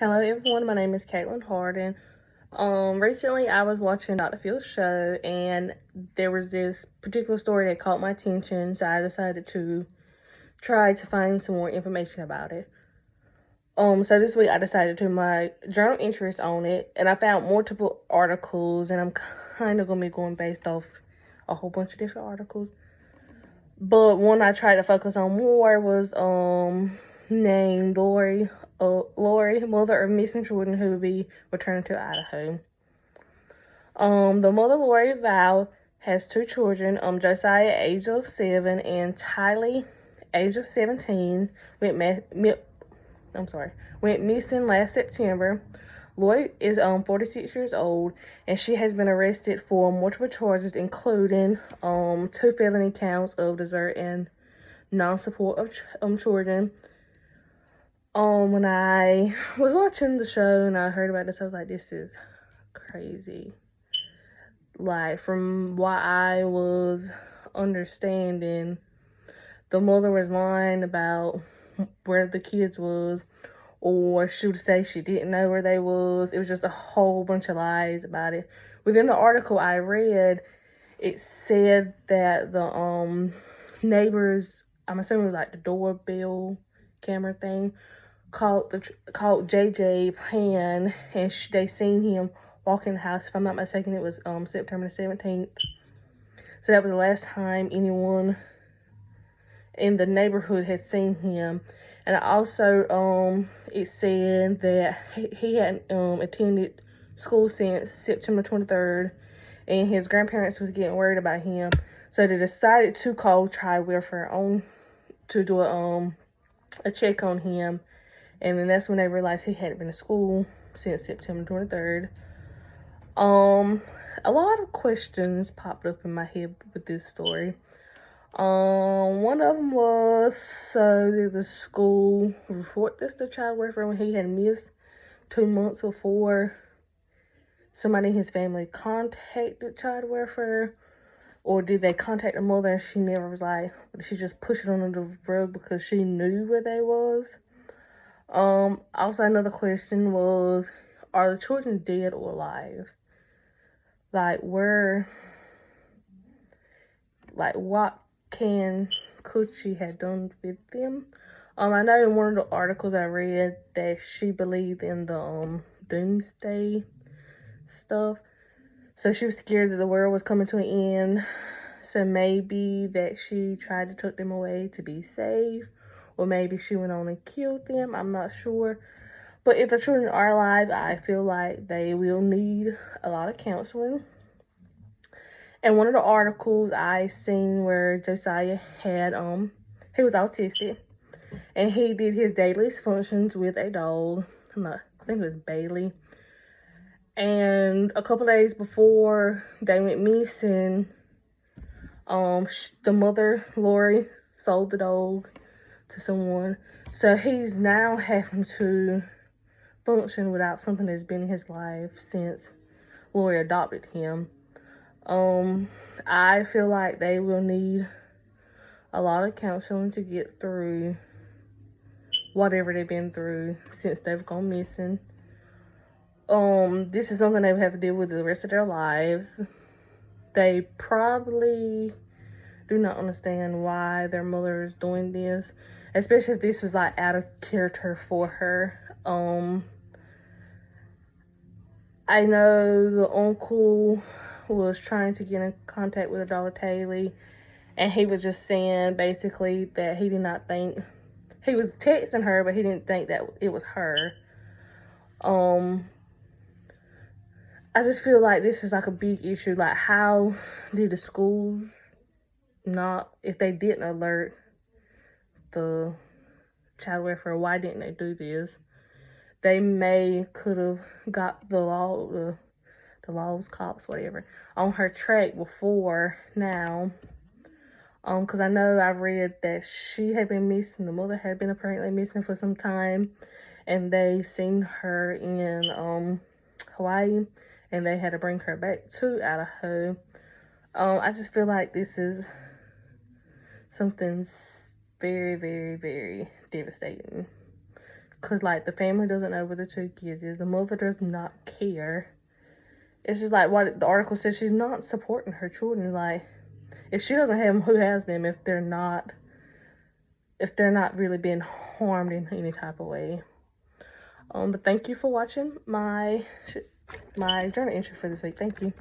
Hello everyone, my name is Caitlin Harden. Recently I was watching Dr. Phil's show and there was this particular story that caught my attention, so I decided to try to find some more information about it. So this week I decided to do my journal interest on it, and I found multiple articles, and I'm kind of going to be going based off a whole bunch of different articles. But one I tried to focus on more was named Lori, mother of missing children who will be returned to Idaho. The mother, Lori Val, has two children. Josiah, age of 7, and Tylee, age of 17, went missing last September. Lori is 46 years old, and she has been arrested for multiple charges, including 2 felony counts of desert and non-support of children. When I was watching the show and I heard about this, I was like, this is crazy. Like, from what I was understanding, the mother was lying about where the kids was, or she would say she didn't know where they was. It was just a whole bunch of lies about it. Within the article I read, it said that the neighbors, I'm assuming it was like the doorbell camera thing, called JJ playing, and they seen him walk in the house. If I'm not mistaken, it was September the 17th. So that was the last time anyone in the neighborhood had seen him. And also it said that he hadn't attended school since September 23rd, and his grandparents was getting worried about him, so they decided to call child welfare on to do a check on him. And then that's when they realized he hadn't been to school since September 23rd. A lot of questions popped up in my head with this story. One of them was, so did the school report this to child welfare when he had missed 2 months before somebody in his family contacted child welfare? Or did they contact the mother and she never was like, she just pushed it under the rug because she knew where they was? Also another question was, are the children dead or alive? Like, what could she have done with them? I know in one of the articles I read that she believed in the doomsday stuff. So she was scared that the world was coming to an end. So maybe that she tried to tuck them away to be safe. Or maybe she went on and killed them. I'm not sure. But if the children are alive, I feel like they will need a lot of counseling. And one of the articles I seen where Josiah had, he was autistic. And he did his daily functions with a dog. I think it was Bailey. And a couple days before they went missing, the mother, Lori, sold the dog to someone. So he's now having to function without something that's been in his life since Lori adopted him. I feel like they will need a lot of counseling to get through whatever they've been through since they've gone missing. This is something they would have to deal with the rest of their lives. They probably do not understand why their mother is doing this, especially if this was like out of character for her. I know the uncle was trying to get in contact with her daughter Tylee, and he was just saying basically that he did not think, he was texting her, but he didn't think that it was her. I just feel like this is like a big issue. Like, how did the schools not, if they didn't alert the child welfare, why didn't they do this? They could have got the law's cops, whatever, on her track before now. Because I know I've read that she had been missing, the mother had been apparently missing for some time, and they seen her in Hawaii, and they had to bring her back to Idaho. I just feel like this is something very, very, very devastating because, like, the family doesn't know where the 2 kids is. The mother does not care. It's just like what the article says, she's not supporting her children. Like, if she doesn't have them, who has them if they're not really being harmed in any type of way? But thank you for watching my journal entry for this week. Thank you.